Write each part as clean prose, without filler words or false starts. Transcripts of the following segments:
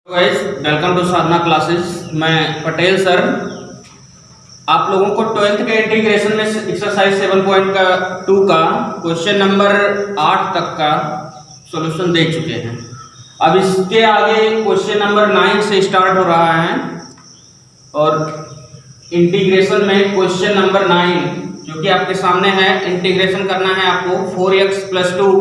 Guys, welcome to Sadhana classes. मैं Patel sir आप लोगों को 12th के इंटीग्रेशन में एक्सरसाइज 7.2 का क्वेश्चन नंबर 8 तक का सॉल्यूशन दे चुके हैं। अब इसके आगे क्वेश्चन नंबर 9 से स्टार्ट हो रहा है और इंटीग्रेशन में क्वेश्चन नंबर 9 जो कि आपके सामने है, इंटीग्रेशन करना है आपको 4x + 2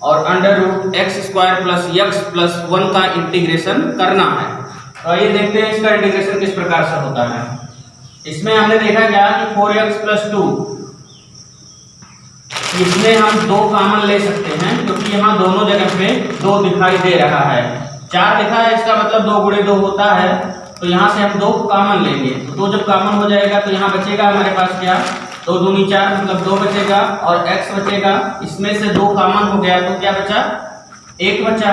और √x² + x+1 का इंटीग्रेशन करना है। तो आइए देखते हैं इसका इंटीग्रेशन किस प्रकार से होता है। इसमें हमने देखा क्या कि 4x + 2, इसमें हम 2 कॉमन ले सकते हैं क्योंकि यहाँ दोनों जगह पे 2 दिखाई दे रहा है। 4 लिखा है, इसका मतलब 2 × 2 होता है, तो यहाँ से हम 2 कॉमन लेंगे। तो 2 जब कॉमन हो जाएगा तो यहाँ बचेगा हमारे पास क्या, 2 दूनी 4 मतलब 2 बचेगा और x बचेगा। इसमें से 2 कॉमन हो गया तो क्या बचा, 1 बचा।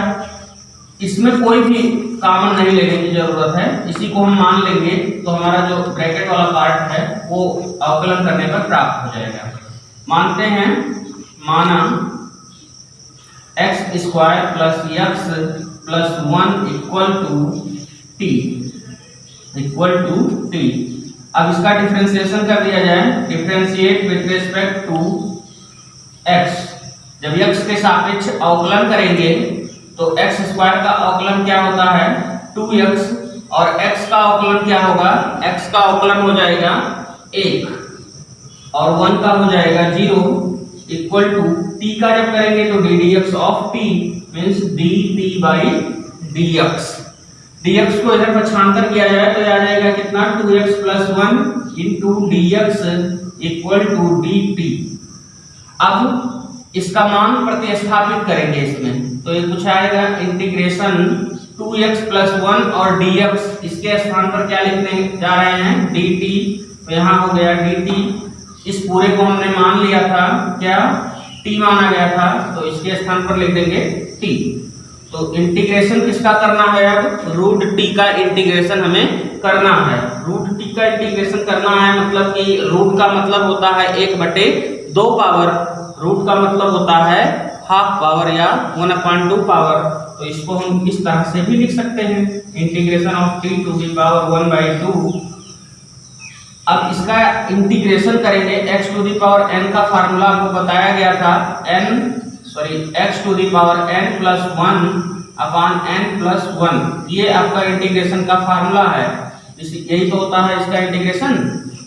इसमें कोई भी कॉमन नहीं लेने की जरूरत है, इसी को हम मान लेंगे तो हमारा जो ब्रैकेट वाला पार्ट है वो अवकलन करने पर प्राप्त हो जाएगा। मानते हैं, माना x² + x+1 = t। अब इसका डिफरेंशिएशन कर दिया जाए, differentiate with respect to x। जब x के सापेक्ष अवकलन करेंगे तो x² का अवकलन क्या होता है, 2x, और x का अवकलन क्या होगा, x का अवकलन हो जाएगा 1 और 1 का हो जाएगा 0 = t का जब करेंगे तो ddx of t means dt/dx। dx को इधर पक्षांतर किया जाए तो आ जाएगा कितना, 2x + 1 × dx = dt। अब इसका मान प्रतिस्थापित करेंगे इसमें, तो ये कुछ आएगा इंटीग्रेशन 2x + 1 और dx, इसके स्थान पर क्या लिखने जा रहे हैं, dt। तो यहाँ हो गया dt। इस पूरे को हमने मान लिया था क्या, t माना गया था, तो इसके स्थान पर लिख देंगे t। तो इंटीग्रेशन किसका करना है, अब √t का इंटीग्रेशन हमें करना है। √t का इंटीग्रेशन करना है मतलब कि रूट का मतलब होता है 1/2 पावर, रूट का मतलब होता है ½ पावर या 1/2 पावर। तो इसको हम इस तरह से भी लिख सकते हैं, integration of t to the power 1/2। अब इसका इंटीग्रेशन करेंगे, x to the power n का फार्मूला आपको बताया गया था, x to the power n + 1/n+1, ये आपका इंटीग्रेशन का फार्मूला है। यही तो होता है इसका इंटीग्रेशन।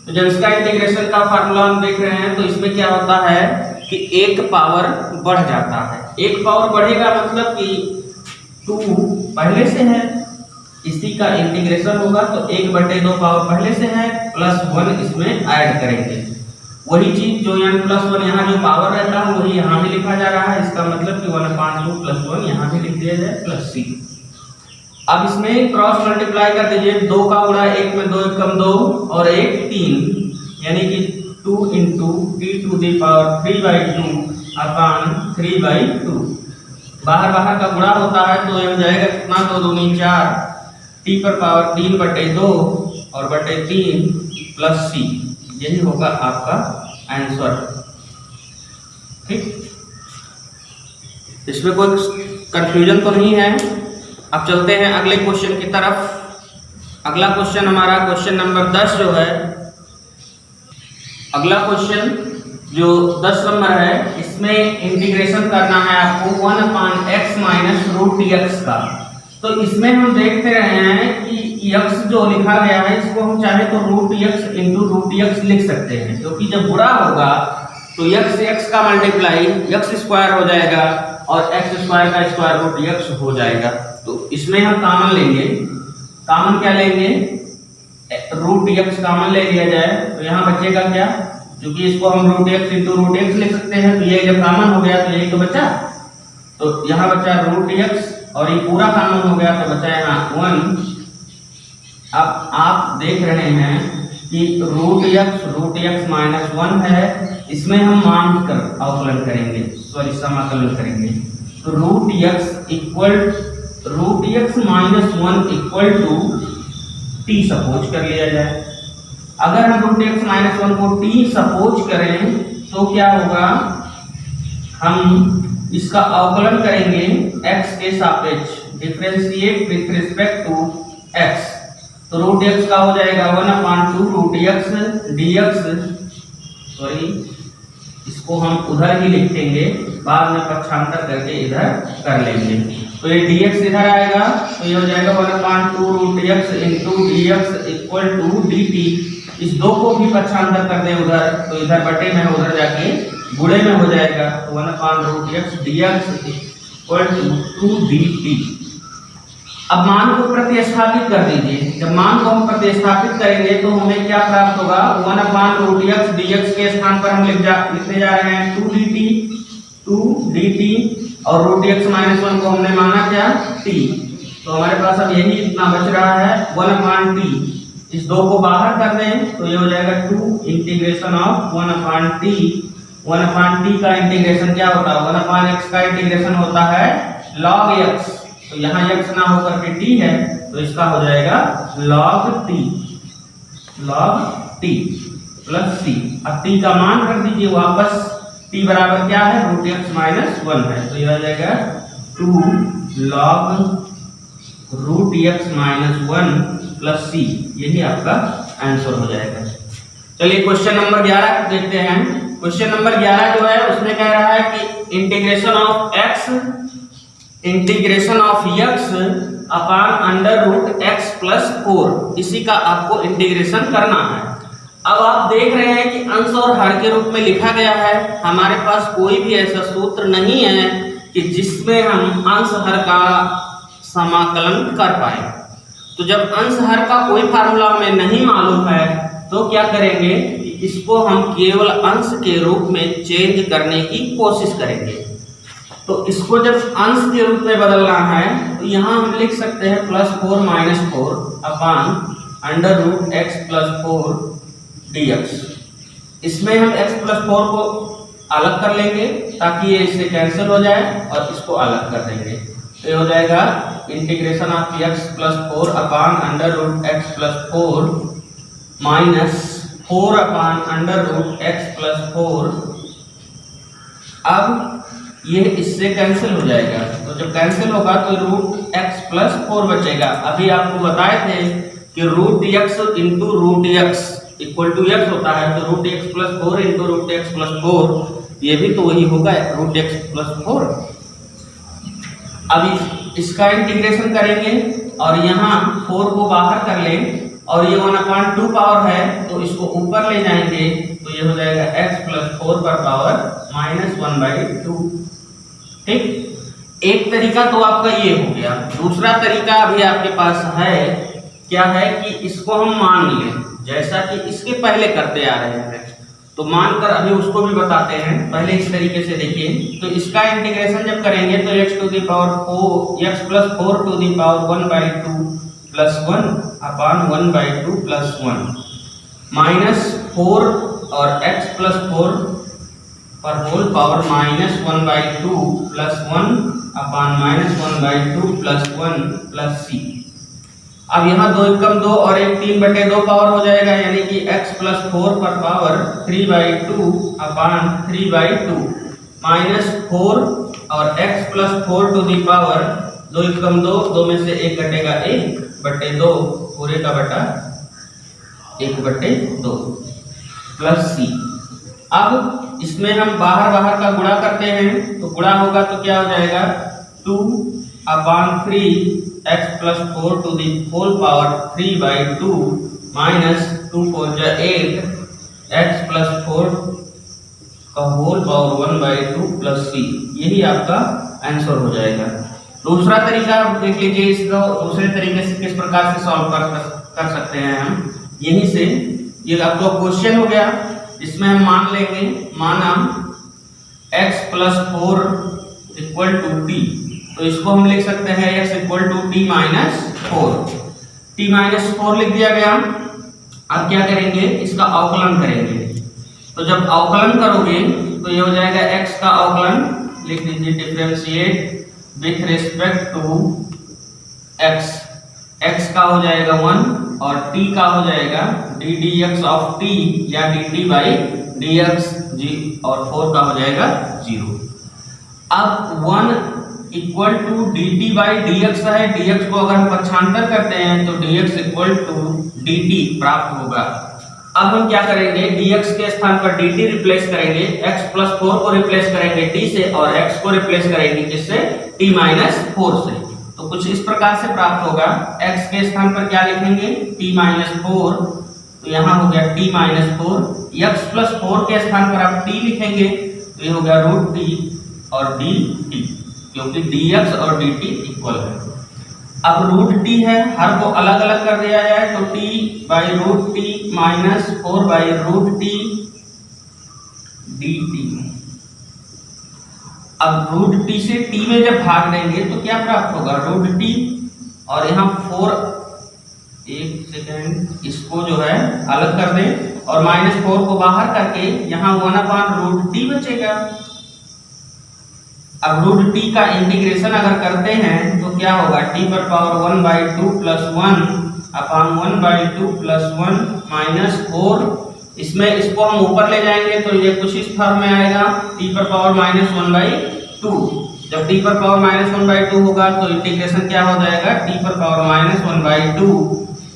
तो जब इसका इंटीग्रेशन का फार्मूला हम देख रहे हैं तो इसमें क्या होता है कि 1 पावर बढ़ जाता है। 1 पावर बढ़ेगा मतलब कि 2 पहले से है, इसी का इंटीग्रेशन होगा तो 1/2 पावर पहले से है +1 इसमें ऐड करेंगे। वही चीज जो n+1 यहाँ जो पावर रहता है वही यहाँ भी लिखा जा रहा है, इसका मतलब कि 1/2 + 1 यहाँ भी लिख दिया जाए +c। अब इसमें क्रॉस मल्टीप्लाई कर दीजिए, 2 का गुणा 1 में 2 × 1 = 2 और 1 3, यानी कि 2 × t to the power 3/2/3/2। बाहर का गुणा होता है तो ये हो जाएगा कितना, 2 दूनी 4, t पर पावर 3/2 और /3 +c। यही होगा आपका आंसर। ठीक, इसमें कोई कंफ्यूजन तो नहीं है। अब चलते हैं अगले क्वेश्चन की तरफ। अगला क्वेश्चन हमारा क्वेश्चन नंबर 10 जो है, अगला क्वेश्चन जो 10 नंबर है, इसमें इंटीग्रेशन करना है आपको 1/x - √dx का। तो इसमें हम देखते रहे हैं कि x जो लिखा गया है इसको हम चाहे तो √x × √dx लिख सकते हैं, क्योंकि जब गुणा होगा तो x का मल्टीप्लाई x² हो जाएगा और x² का स्क्वायर √dx हो जाएगा। तो इसमें हम कॉमन लेंगे, कॉमन क्या लेंगे, √dx कॉमन ले लिया जाए तो यहाँ बचेगा क्या, क्योंकि इसको हम √x × √dx लिख सकते हैं, तो ये जब कॉमन हो गया तो यही तो बचा, तो यहाँ बचा √dx और ये पूरा कॉमन हो गया तो बचा यहाँ 1। अब आप देख रहे हैं कि √x -1 है, इसमें हम मान कर अवकलन करेंगे, समाकलन करेंगे। तो √x -1 = t सपोज कर लिया जाए। अगर हम √x -1 को t सपोज करें तो क्या होगा, हम इसका अवकलन करेंगे x के सापेक्ष। Differentiate with respect to x, तो रूट x का हो जाएगा 1/2 रूट x dx, सॉरी इसको हम उधर ही लिखेंगे, बाद में पक्षांतर करके इधर कर लेंगे। तो ये dx इधर आएगा, तो ये हो जाएगा 1/2 root x into dx equal to dt। इस दो को भी पक्षांतर कर दें उधर, तो इधर बटे में उधर जाके गुणे में हो जाएगा, तो 1/√x dx equal to 2dt। अब मान को प्रतिस्थापित कर दीजिए। जब मान को हम प्रतिस्थापित करेंगे तो हमें क्या प्राप्त होगा, 1/√x dx के स्थान पर हम लिखते जा रहे हैं 2dt और √x-1 को हमने माना क्या t, तो हमारे पास अब यही इतना बच रहा है 1/t। इस दो को बाहर कर दें तो ये हो जाएगा 2 इंटीग्रेशन ऑफ 1/t। 1/t का इंटीग्रेशन क्या होता है, 1/x का इंटीग्रेशन होता है log x, तो यहाँ x ना होकर के t है, तो इसका हो जाएगा log t प्लस c। अब t का मान रख दीजिए वापस, t बराबर क्या है, √x-1 है, तो यह हो जाएगा 2 log √x-1 प्लस c, यही आपका आंसर हो जाएगा। चलिए क्वेश्चन नंबर 11 देखते हैं। क्वेश्चन नंबर 11 जो है उसमें कह रहा है कि integration of x upon √x+4, इसी का आपको इंटीग्रेशन करना है। अब आप देख रहे हैं कि अंश और हर के रूप में लिखा गया है। हमारे पास कोई भी ऐसा सूत्र नहीं है कि जिसमें हम अंश हर का समाकलन कर पाए। तो जब अंश हर का कोई फार्मूला हमें नहीं मालूम है तो क्या करेंगे, इसको हम केवल अंश के रूप में चेंज करने की कोशिश करेंगे। तो इसको जब अंश के रूप में बदलना है तो यहाँ हम लिख सकते हैं +4 - 4 अपॉन √x+4 dx। इसमें हम x+4 को अलग कर लेंगे ताकि ये इससे कैंसिल हो जाए और इसको अलग कर देंगे, तो ये हो जाएगा integration of x+4 upon √x+4 -4 upon √x+4। अब ये इससे कैंसिल हो जाएगा, तो जब कैंसिल होगा तो √x+4 बचेगा। अभी आपको बताए थे कि √x into √x equal to x होता है, तो √x+4 इंटू √x+4 ये भी तो वही होगा √x+4। अभी इसका इंटीग्रेशन करेंगे और यहाँ 4 को बाहर कर लें और ये 1/2 पावर है तो इसको ऊपर ले जाएंगे, तो ये हो जाएगा x+4 पर पावर -1/2। ठीक, एक तरीका तो आपका ये हो गया। दूसरा तरीका अभी आपके पास है, क्या है कि इसको हम मान लें जैसा कि इसके पहले करते आ रहे हैं, तो मानकर अभी उसको भी बताते हैं। पहले इस तरीके से देखिए, तो इसका इंटीग्रेशन जब करेंगे तो x+4 to the power 1/2 plus 1 upon 1/2 plus 1 -4 और x+4 पर whole power -1/2 plus 1 upon -1/2 plus 1 plus c। अब यहाँ 2 एकम 2 और 1 3/2 पावर हो जाएगा, यानी कि x+4 पर पावर 3/2 अपॉन 3/2 -4 और x+4 टू दी पावर 2 एकम 2, 2 में से 1 घटेगा 1/2 पूरे का बटा 1/2 प्लस c। अब इसमें हम बाहर का गुणा करते हैं, तो गुणा होगा तो क्या हो जाएगा 2/3 x+4 to the whole power 3/2 -2 4 8 x+4 का होल पावर 1/2 प्लस c, यही आपका आंसर हो जाएगा। दूसरा तरीका आप देख लीजिए, इसको दूसरे तरीके से किस प्रकार से सॉल्व कर सकते हैं हम। यहीं से ये आपका क्वेश्चन हो गया, इसमें हम मान लेंगे, माना x+4 इक्वल टू t, तो इसको हम लिख सकते हैं x इक्वल टू t -4 लिख दिया गया। अब क्या करेंगे, इसका अवकलन करेंगे। तो जब अवकलन करोगे तो ये हो जाएगा x का अवकलन लिख दीजिए, differentiate with respect to x का हो जाएगा 1 और t का हो जाएगा ddx ऑफ t या dt/dx जी, और 4 का हो जाएगा 0। अब 1 equal to D T by D X है। डी एक्स को अगर हम पक्षांतर करते हैं तो D X equal to D T प्राप्त होगा। अब हम क्या करेंगे, dx के स्थान पर dt रिप्लेस करेंगे, x प्लस 4 को रिप्लेस करेंगे t से और x को रिप्लेस करेंगे किससे, t माइनस 4 से। तो कुछ इस प्रकार से प्राप्त होगा। x के स्थान पर क्या लिखेंगे, t माइनस 4, तो यहाँ हो गया t माइनस 4। x प्लस 4 के स्थान पर आप t लिखेंगे तो ये हो गया रूट t और dt, क्योंकि dx और dt इक्वल है। अब रूट टी है, हर को अलग अलग कर दिया जाए तो T by root T minus 4 by root T D T. अब रूट टी से टी में जब भाग देंगे तो क्या प्राप्त होगा, रूट टी और यहाँ 4, एक सेकेंड, इसको जो है अलग कर दें और माइनस 4 को बाहर करके यहाँ 1/√t बचेगा। अब रूट टी का इंटीग्रेशन अगर करते हैं तो क्या होगा, टी पर पावर 1/2 प्लस 1/1/2 प्लस 1 माइनस 4। इसमें इसको हम ऊपर ले जाएंगे तो ये कुछ इस फॉर्म में आएगा, टी पर पावर -1/2। जब टी पर पावर -1/2 होगा तो इंटीग्रेशन क्या हो जाएगा, टी पर power -1/2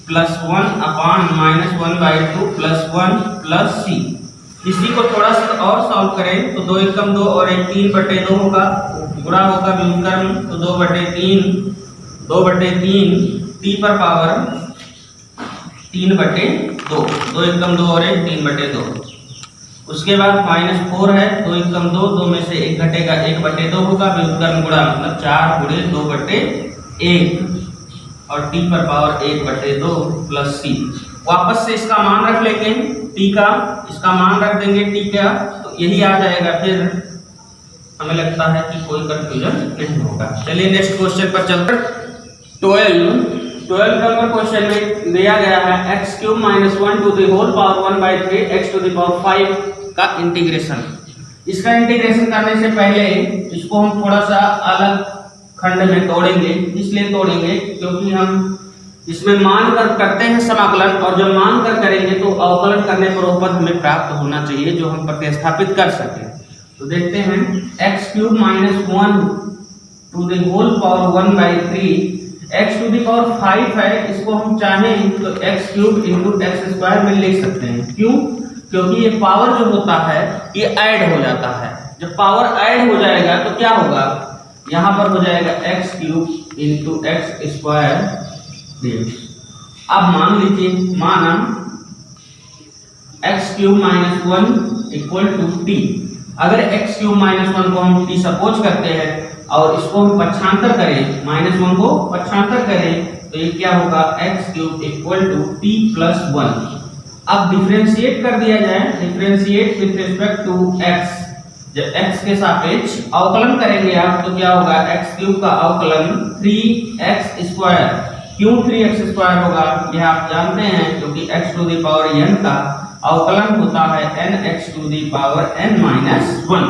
plus 1/-1/2 plus 1 plus c। इसी को थोड़ा सा और सॉल्व करें तो 2 एकम 2 और 1 3/2 होगा, गुणा होगा व्युत्क्रम तो 2/3 टी पर पावर 3/2, 2 एकम 2 और 1 3/2। उसके बाद -4 है, 2 एकम 2, 2 में से 1 घटेगा 1/2 होगा, व्युत्क्रम गुणा मतलब 4 गुणे 2/1 और टी पर पावर 1/2 प्लस c। वापस से इसका मान रख लेंगे, टी का इसका मान रख देंगे टी का, तो यही आ जाएगा। फिर हमें लगता है कि कोई कंफ्यूजन नहीं होगा। चलिए नेक्स्ट क्वेश्चन पर चलते हैं। 12 नंबर क्वेश्चन में दिया गया है x³ - 1 to the whole power 1/3 x to the power 5 का इंटीग्रेशन। इसका इंटीग्रेशन करने से पहले इसको हम थोड़ा सा अलग खंड में तोड़ेंगे। इसलिए तोड़ेंगे क्योंकि हम इसमें मान कर करते हैं समाकलन, और जब मान कर करेंगे तो अवकलन करने पर बहुपद हमें प्राप्त होना चाहिए जो हम प्रतिस्थापित कर सकें। तो देखते हैं x³ - 1 to the whole power 1/3 x to the power 5 है, इसको हम चाहें तो x³ × x² में लिख सकते हैं। क्यों, क्योंकि ये पावर जो होता है ये ऐड हो जाता है। जब पावर ऐड हो जाएगा तो क्या होगा, यहाँ पर हो जाएगा x³ × x²। अब मान लीजिए, माना x³ - 1 इक्वल टू t। अगर x³ - 1 को हम t सपोज करते हैं और इसको हम पक्षांतर करें, -1 को पक्षांतर करें तो ये क्या होगा, x³ equal to t plus 1। अब डिफरेंशिएट कर दिया जाए, differentiate with respect to x। जब x के सापेक्ष अवकलन करेंगे आप तो क्या होगा, x³ का अवकलन 3x²। क्यों 3x² होगा, यह आप जानते हैं क्योंकि x to the power n का अवकलन होता है nx to the power n-1।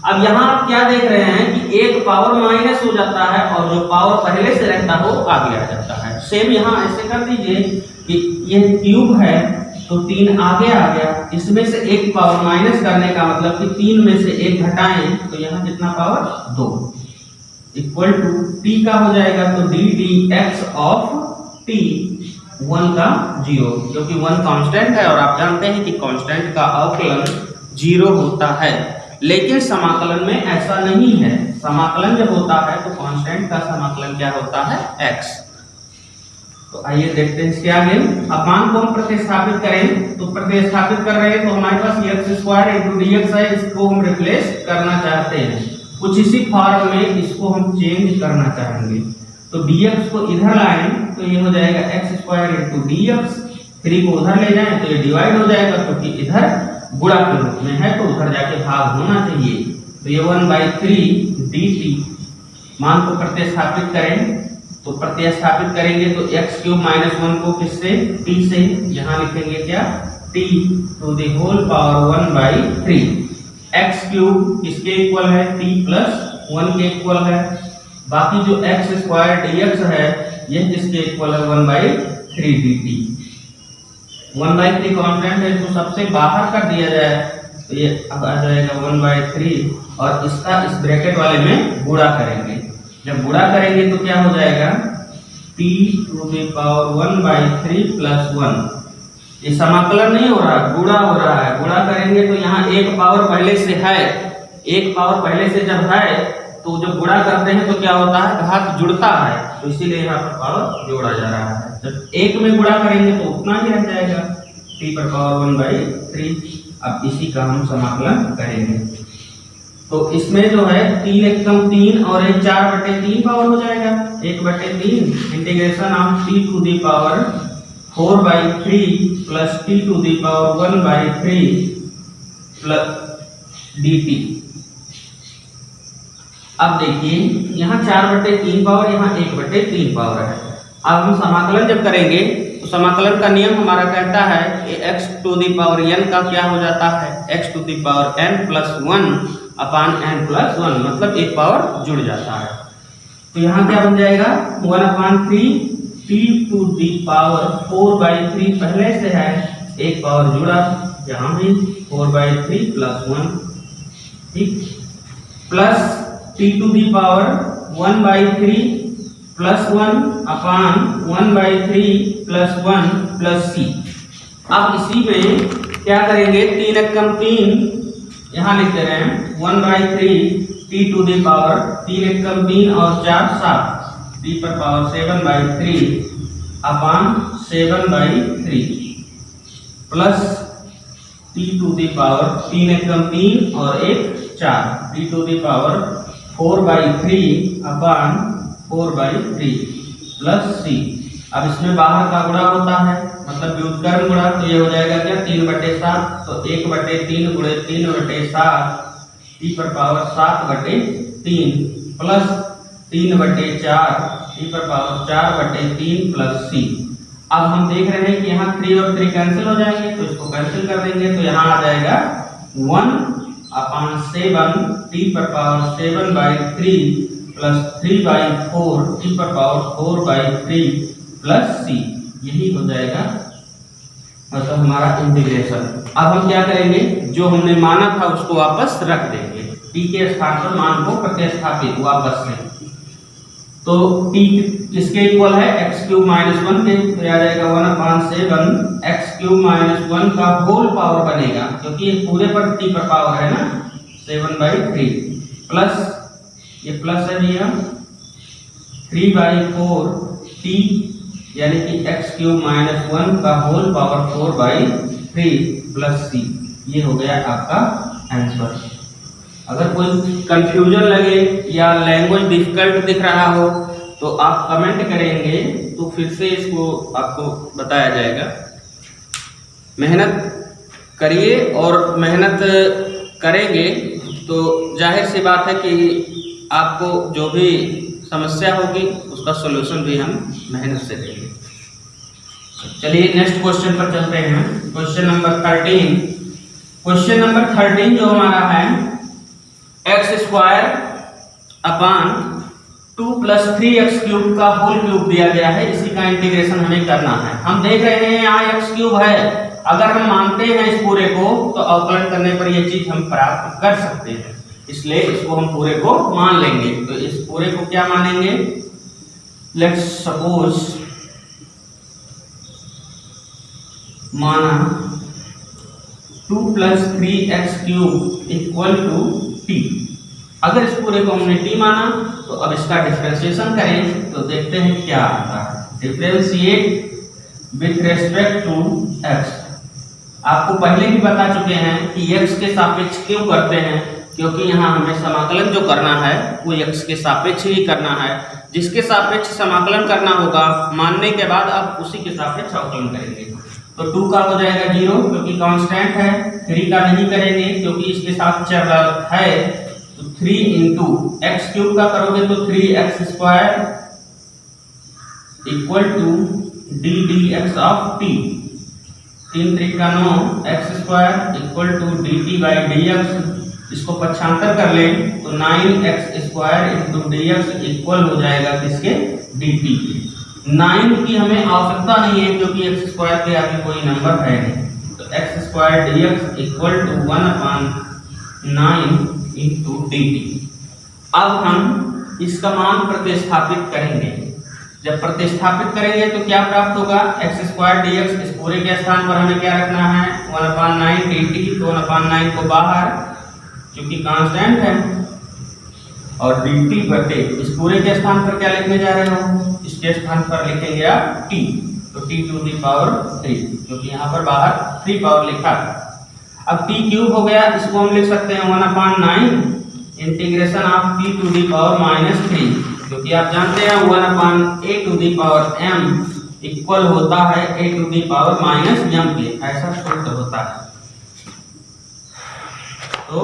अब यहाँ आप क्या देख रहे हैं कि एक पावर माइनस हो जाता है और जो पावर पहले से रहता है वो आगे आ जाता है। सेम यहाँ ऐसे कर दीजिए कि यह क्यूब है तो 3 आगे आ गया, इसमें से एक पावर माइनस करने का मतलब कि 3 में से 1 घटाएं तो यहाँ कितना पावर 2 इक्वल टू t का हो जाएगा तो ddx ऑफ t 1 का 0, क्योंकि 1 कांस्टेंट है और आप जानते हैं कि कांस्टेंट का अवकलन 0 होता है। लेकिन समाकलन में ऐसा नहीं है, समाकलन जब होता है तो कांस्टेंट का समाकलन क्या होता है, x। तो आइए देखते हैं इसके आगे। अब मान को हम प्रतिस्थापित करें तो प्रतिस्थापित कर रहे हैं तो हमारे पास x² × dx है, इसको हम रिप्लेस करना चाहते हैं। कुछ इसी फॉर्म में इसको हम चेंज करना चाहेंगे तो dx को इधर लाएं तो ये हो जाएगा x² × dx। 3 को उधर ले जाएं तो ये डिवाइड हो जाएगा क्योंकि इधर गुणा के रूप में है तो उधर जाके भाग होना चाहिए। तो ये 1/3 dt। मान को प्रतिस्थापित करें तो प्रतिस्थापित करेंगे तो x³ - 1 को किससे, t से। यहाँ लिखेंगे क्या, t to the whole power 1/3। x³ किसके इक्वल है, t प्लस 1 के इक्वल है। बाकी जो x² dx है यह किसके इक्वल है, 1/3 dt। 1/3 कांस्टेंट है, इसको सबसे बाहर कर दिया जाए तो ये अब आ जाएगा 1/3 और इसका इस ब्रैकेट वाले में गुणा करेंगे जब गुणा करेंगे तो क्या हो जाएगा, t to the power 1/3 plus 1। ये समाकलन नहीं हो रहा, गुणा हो रहा है। गुणा करेंगे तो यहाँ एक पावर पहले से है, एक पावर पहले से जब है तो जब गुणा करते हैं तो क्या होता है, घात जुड़ता है, तो इसीलिए यहाँ पर पावर जोड़ा जा रहा है। जब एक में गुणा करेंगे तो उतना ही रह जाएगा, t पर पावर 1/3। अब इसी का हम समाकलन करेंगे तो इसमें जो है 3 एकम 3 और 4/3 पावर हो जाएगा, 1/3 integration of t to the power 4/3 plus t to the power 1/3 plus dt। अब देखिए यहाँ 4/3 पावर, यहाँ 1/3 पावर है। अब हम समाकलन जब करेंगे तो समाकलन का नियम हमारा कहता है कि x to the power n का क्या हो जाता है, x to the power n plus 1 upon n plus 1, मतलब एक पावर जुड़ जाता है। तो यहाँ क्या बन जाएगा, 1/3 t टू द पावर 4/3 पहले से है, एक पावर जुड़ा, यहाँ भी 4/3 प्लस 1, ठीक, plus t to the power 1/3 plus 1 upon 1/3 plus 1 plus c। अब इसी में क्या करेंगे, 3 एकम 3 यहाँ लिख दे रहे हैं, 1/3 t टू द पावर 3 एकम 3 और 4 7, t पर power 7/3 upon 7/3 plus t to the power 3 एकम 3 और 1 4, t to the power 4/3 upon 4/3 plus c। अब इसमें बाहर का गुणा होता है, मतलब व्युत्क्रम गुणा, तो ये हो जाएगा क्या, 3/7, तो 1/3 गुणे 3/7 t पर पावर 7/3 प्लस 3/4 t पर पावर 4/3 प्लस c। अब हम देख रहे हैं कि यहाँ 3 और 3 कैंसिल हो जाएंगे, तो इसको कैंसिल कर देंगे, तो यहाँ आ जाएगा 1/7 t पर पावर 7/3 प्लस 3/4 t पर पावर 4/3 प्लस c। यही हो जाएगा मतलब हमारा इंटीग्रेशन। अब हम क्या करेंगे, जो हमने माना था उसको वापस रख देंगे, t के स्थान पर मान को प्रतिस्थापित वापस से। तो t किसके इक्वल है, x³ - 1 के, तो आ जाएगा 1/7 x³ - 1 का होल पावर बनेगा, क्योंकि ये पूरे पर t पर पावर है ना, 7/3 प्लस ये प्लस है भैया 3/4 t यानी कि x³ - 1 का होल पावर 4/3 प्लस c। ये हो गया आपका आंसर। अगर कोई कंफ्यूजन लगे या लैंग्वेज डिफिकल्ट दिख रहा हो तो आप कमेंट करेंगे, तो फिर से इसको आपको बताया जाएगा। मेहनत करिए, और मेहनत करेंगे तो जाहिर सी बात है कि आपको जो भी समस्या होगी उसका सॉल्यूशन भी हम मेहनत से देंगे। चलिए नेक्स्ट क्वेश्चन पर चलते हैं। Question number 13। क्वेश्चन नंबर 13 जो हमारा है, x² अपान 2 + 3x³ का होल क्यूब दिया गया है, इसी का इंटीग्रेशन हमें करना है। हम देख रहे हैं यहाँ x³ है, अगर हम मानते हैं इस पूरे को तो अवकलन करने पर यह चीज हम प्राप्त कर सकते हैं, इसलिए इसको हम पूरे को मान लेंगे। तो इस पूरे को क्या मानेंगे, लेट्स सपोज माना 2 + 3x³ = t। अगर इस पूरे को हमने t माना तो अब इसका डिफरेंशिएशन करें तो देखते हैं क्या आता है। Differentiate with respect to x। आपको पहले भी बता चुके हैं कि x के सापेक्ष क्यों करते हैं, क्योंकि यहाँ हमें समाकलन जो करना है वो x के सापेक्ष ही करना है। जिसके सापेक्ष समाकलन करना होगा, मानने के बाद आप उसी के सापेक्ष अवकलन करेंगे। तो 2 का हो जाएगा 0 क्योंकि कांस्टेंट है, 3 का नहीं करेंगे क्योंकि इसके साथ चर है, तो 3 × x³ का करोगे तो 3x² = ddx of t। 3 × 3 = 9, x² = dt/dx। इसको पक्षांतर कर लें तो 9x² × dx इक्वल हो जाएगा किसके, dt के। 9 की हमें आवश्यकता नहीं है क्योंकि x² के आगे कोई नंबर है नहीं, तो x² dx = 1/9 × dt। अब हम इसका मान प्रतिस्थापित करेंगे। जब प्रतिस्थापित करेंगे तो क्या प्राप्त होगा, एक्स स्क्वायर डी एक्स। इस पूरे के स्थान पर हमें क्या रखना है, 1/9 dt। तो 1/9 को बाहर, क्योंकि कांस्टेंट है, और dt बटे इस पूरे के स्थान पर क्या लिखने जा रहे हो, इसके स्थान पर लिखेंगे आप t। तो t टू दी पावर 3, क्योंकि यहाँ पर बाहर 3 पावर लिखा है। अब t क्यूब हो गया, इसको हम लिख सकते हैं 1/9 integration of t to the power -3, क्योंकि आप जानते हैं 1/a to the power m equal होता है a to the power -m के, ऐसा सूत्र होता है। तो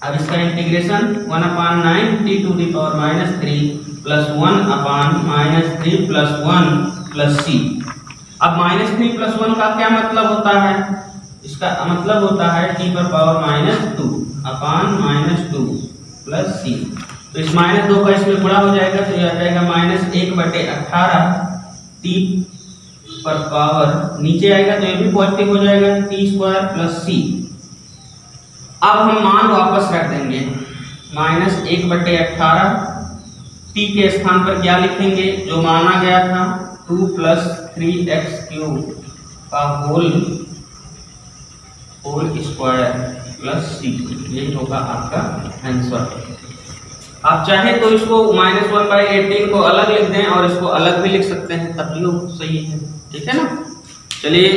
अब इसका integration 1/9 t to the power -3 plus 1/-3 plus 1 plus c। अब -3 प्लस 1 का क्या मतलब होता है, इसका मतलब होता है t पर पावर -2/-2 प्लस c। तो इस -2 का इसमें गुणा हो जाएगा, तो यह आ जाएगा -1/18 t पर पावर, नीचे आएगा तो ये भी पॉजिटिव हो जाएगा, t² प्लस c। अब हम मान वापस रख देंगे, -1/18 t के स्थान पर क्या लिखेंगे, जो माना गया था 2 + 3x³ का होल स्क्वायर प्लस c। यही होगा आपका आंसर। आप चाहे तो इसको -1/18 को अलग लिख दें और इसको अलग भी लिख सकते हैं, तब भी वो सही है, ठीक है ना। चलिए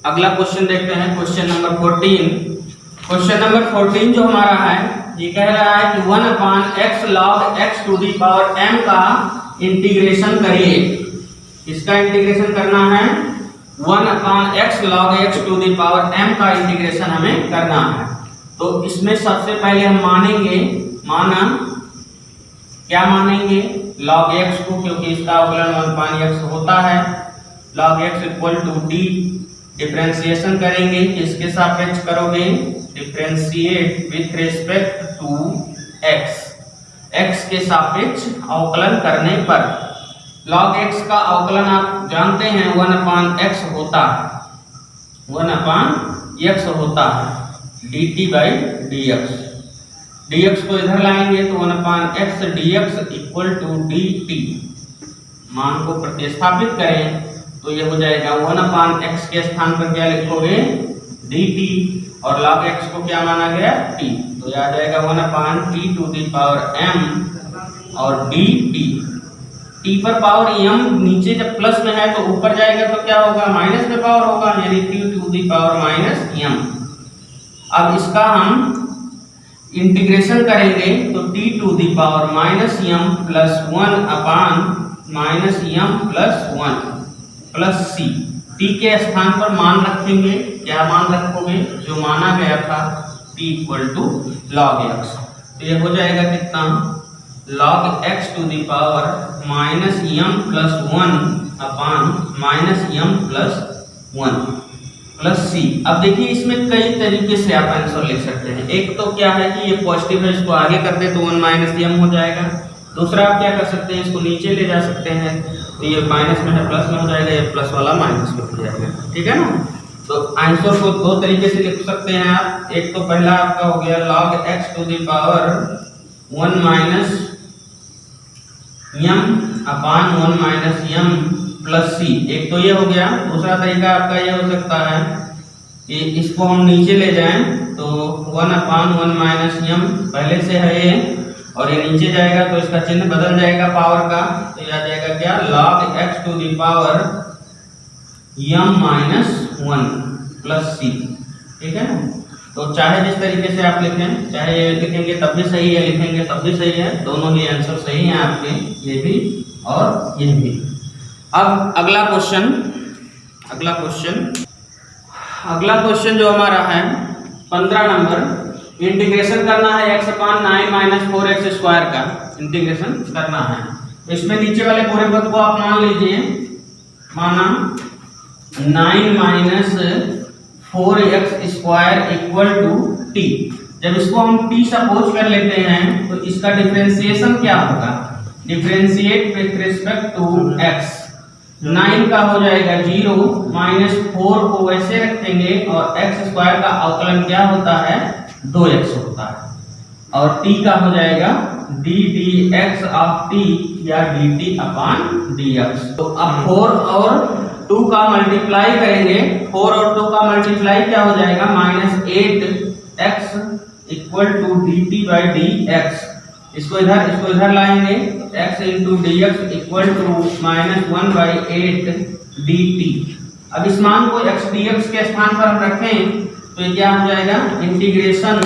अगला क्वेश्चन देखते हैं, क्वेश्चन नंबर 14। क्वेश्चन नंबर 14 जो हमारा है, ये कह रहा है कि 1/x log x to the power m का इंटीग्रेशन करिए। इसका इंटीग्रेशन करना है, 1/x log x to the power m का इंटीग्रेशन हमें करना है। तो इसमें सबसे पहले हम मानेंगे, क्या मानेंगे, log x को, क्योंकि इसका अवकलन 1/x होता है। log x equal to d, differentiation करेंगे, किसके सापेक्ष करोगे, differentiate with respect to x, x के सापेक्ष अवकलन करने पर। log x का अवकलन आप जानते हैं 1/x होता है, 1/x होता है dt/dx। dx को इधर लाएंगे तो 1/x dx equal to dt। मान को प्रतिस्थापित करें तो ये हो जाएगा 1/x के स्थान पर क्या लिखोगे, dt, और log x को क्या माना गया, t। तो यह आ जाएगा 1/t to the power m और dt। t पर पावर m नीचे जब प्लस में है तो ऊपर जाएगा तो क्या होगा, माइनस में पावर होगा, यानी t to the power -m। अब इसका हम इंटीग्रेशन करेंगे तो t to the power -m plus 1/-m plus 1 plus c। t के स्थान पर मान रखेंगे, क्या मान रखोगे, जो माना गया था t equal to log x। तो ये हो जाएगा कितना, log x to the power -m plus 1/-m plus 1 plus c। अब देखिए इसमें कई तरीके से आप आंसर लिख सकते हैं। एक तो क्या है कि ये पॉजिटिव है, इसको आगे कर दे तो 1 - m हो जाएगा। दूसरा आप क्या कर सकते हैं, इसको नीचे ले जा सकते हैं, तो ये माइनस में है प्लस में हो जाएगा, ये प्लस वाला माइनस में हो जाएगा, ठीक है ना। तो आंसर को दो तरीके से लिख सकते हैं आप। एक तो पहला आपका हो गया log x to the power 1 - m/1 - m plus c। एक तो ये हो गया। दूसरा तरीका आपका ये हो सकता है कि इसको हम नीचे ले जाएं तो 1/1 - m पहले से है ये, और ये नीचे जाएगा तो इसका चिन्ह बदल जाएगा पावर का, तो यह आ जाएगा क्या, log x to the power m-1 plus c, ठीक है ना। तो चाहे जिस तरीके से आप लिखें, चाहे ये लिखेंगे तब भी सही है, लिखेंगे तब भी सही है, दोनों ही आंसर सही हैं आपके, ये भी और ये भी। अब अगला क्वेश्चन जो हमारा है 15 नंबर, इंटीग्रेशन करना है x/9 - 4x² का इंटीग्रेशन करना है। तो इसमें नीचे वाले पूरे पद को आप मान लीजिए, माना 9 - 4x² इक्वल टू t। जब इसको हम t सपोज कर लेते हैं तो इसका डिफरेंशिएशन क्या होगा, differentiate with respect to x। 9 का हो जाएगा 0, -4 को वैसे रखेंगे, और x² का अवकलन क्या होता है, 2x होता है, और t का हो जाएगा d d x of t या d t upon d x. तो अब 4 और 2 का मल्टीप्लाई करेंगे, 4 और 2 का मल्टीप्लाई क्या हो जाएगा, -8x equal to D T by D X. इसको इधर लाएंगे, x into D X equal to -1/8 D T. अब इस मान को x डी एक्स के स्थान पर हम रखें तो ये क्या हो जाएगा, इंटीग्रेशन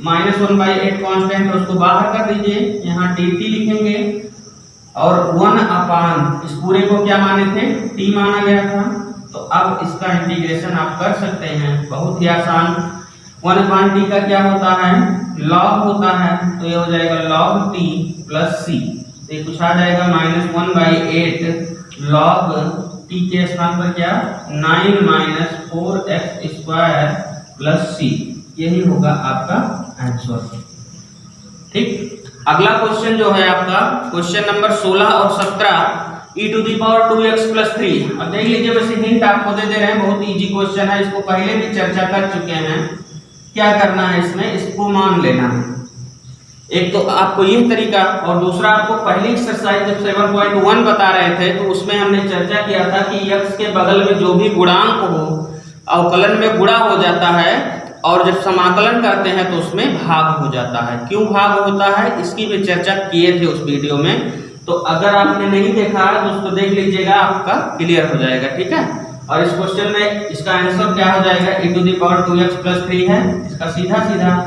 -1/8 कांस्टेंट उसको बाहर कर दीजिए, यहाँ dt लिखेंगे और 1 अपान इस पूरे को क्या माने थे, t माना गया था। तो अब इसका इंटीग्रेशन आप कर सकते हैं, बहुत ही आसान। 1 अपान t का क्या होता है, log होता है, तो ये हो जाएगा log t प्लस c। तो ये कुछ आ जाएगा -1/8 log t के स्थान पर क्या, 9 - 4x² प्लस c। यही होगा आपका आंसर। ठीक, अगला क्वेश्चन जो है आपका क्वेश्चन नंबर 16 और 17 e⁻²x + 3। अब देख लीजिए, वैसे हिंट आपको दे दे रहे हैं, बहुत इजी क्वेश्चन है, इसको पहले भी चर्चा कर चुके हैं। क्या करना है इसमें, इसको मान लेना है। एक तो आपको यह तरीका, और दूसरा आपको पहली एक्सरसाइज जब 7.1 बता रहे थे तो उसमें हमने चर्चा किया था कि x के बगल में जो भी गुणांक हो अवकलन में गुणा हो जाता है और जब समाकलन करते हैं तो उसमें भाग हो जाता है। क्यों भाग होता है इसकी भी चर्चा किए थे उस वीडियो में, तो अगर आपने नहीं देखा है तो उसको देख लीजिएगा, आपका क्लियर हो जाएगा। ठीक है, और इस क्वेश्चन में इसका आंसर क्या हो जाएगा, e⁻²x + 3 है, इसका सीधा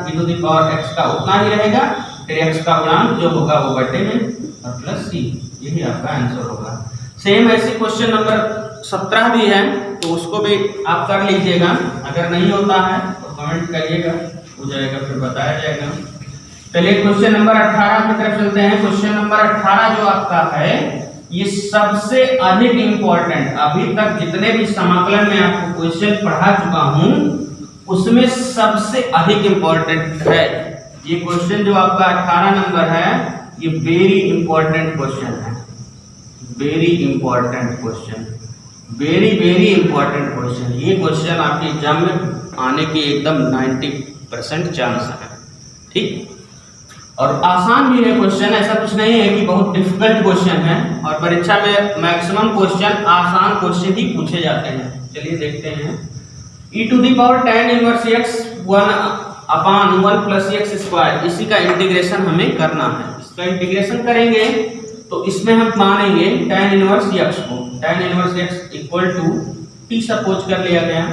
e⁻x का उतना ही रहेगा, फिर x का गुणांक जो होगा वो बटे में और प्लस c, यही आपका आंसर होगा। सेम ऐसे क्वेश्चन नंबर 17 भी है, तो उसको भी आप कर लीजिएगा। अगर नहीं होता है तो कमेंट करिएगा, हो जाएगा फिर बताया जाएगा। चलिए क्वेश्चन नंबर 18 की तरफ चलते हैं। क्वेश्चन नंबर 18 जो आपका है ये सबसे अधिक इम्पोर्टेंट, अभी तक जितने भी समाकलन में आपको क्वेश्चन पढ़ा चुका हूं उसमें सबसे अधिक इम्पोर्टेंट है। ये क्वेश्चन जो आपका 18 नंबर है ये वेरी इंपॉर्टेंट क्वेश्चन है, very important question, very important question. ये क्वेश्चन आपके एग्जाम में आने की एकदम 90% चांस है। ठीक, और आसान भी है क्वेश्चन, ऐसा कुछ नहीं है कि बहुत डिफिकल्ट क्वेश्चन है, और परीक्षा में मैक्सिमम क्वेश्चन आसान क्वेश्चन ही पूछे जाते हैं। चलिए देखते हैं। e⁻tan 1x 1/1 + x², इसी का इंटीग्रेशन हमें करना है। इसका इंटीग्रेशन करेंगे तो इसमें हम मानेंगे tan 1x को, tan 1x equal to t suppose कर लिया गया।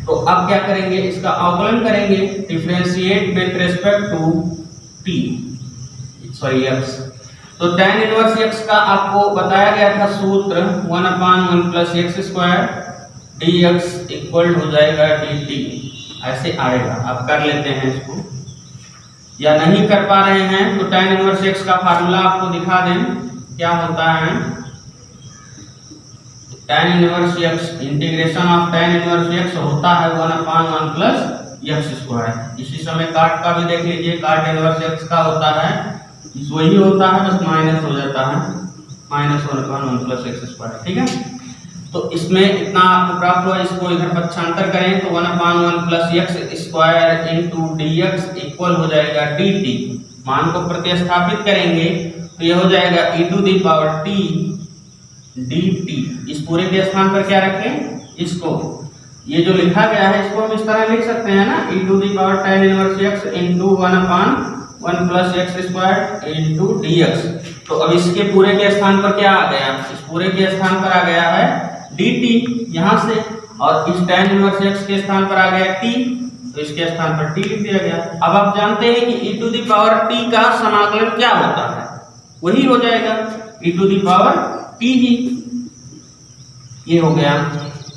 तो अब क्या करेंगे, इसका अवकलन करेंगे, differentiate with respect to t, sorry x। तो tan 1x का आपको बताया गया था सूत्र 1/1 + x² dx इक्वल हो जाएगा dt, ऐसे आएगा। आप कर लेते हैं इसको, या नहीं कर पा रहे हैं तो tan 1x का फार्मूला आपको दिखा दें क्या होता है। tan 1x, integration of tan 1x होता है 1/1 + x²। इसी समय काट का भी देख लीजिए, काट 1x का होता है वही होता है, बस माइनस हो जाता है, -1/1 + x²। ठीक है, तो इसमें इतना आपको प्राप्त हुआ, इसको इधर पक्षांतर करें तो 1/1 + x² dx इक्वल हो जाएगा dt। मान को प्रतिस्थापित करेंगे तो यह हो जाएगा e⁻t dt। इस पूरे के स्थान पर क्या रखें, इसको, ये जो लिखा गया है इसको हम इस तरह लिख सकते हैं ना, e⁻tan 1x × 1/1 + x² dx। तो अब इसके पूरे के स्थान पर क्या आ गया, इस पूरे के स्थान पर आ गया है dt यहाँ से, और इस tan 1x के स्थान पर आ गया t, तो इसके स्थान पर t लिख दिया गया। अब आप जानते हैं कि e⁻t का समाकलन क्या होता है, वही हो जाएगा e⁻t ही, ये हो गया।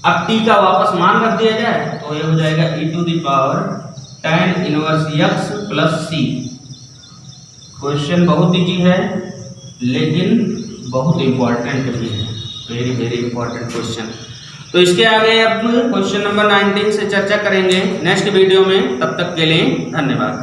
अब t का वापस मान रख दिया जाए तो ये हो जाएगा e⁻tan 1x + c। क्वेश्चन बहुत इजी है लेकिन बहुत इंपॉर्टेंट भी है, वेरी इंपॉर्टेंट क्वेश्चन। तो इसके आगे अब क्वेश्चन नंबर 19 से चर्चा करेंगे नेक्स्ट वीडियो में। तब तक के लिए धन्यवाद।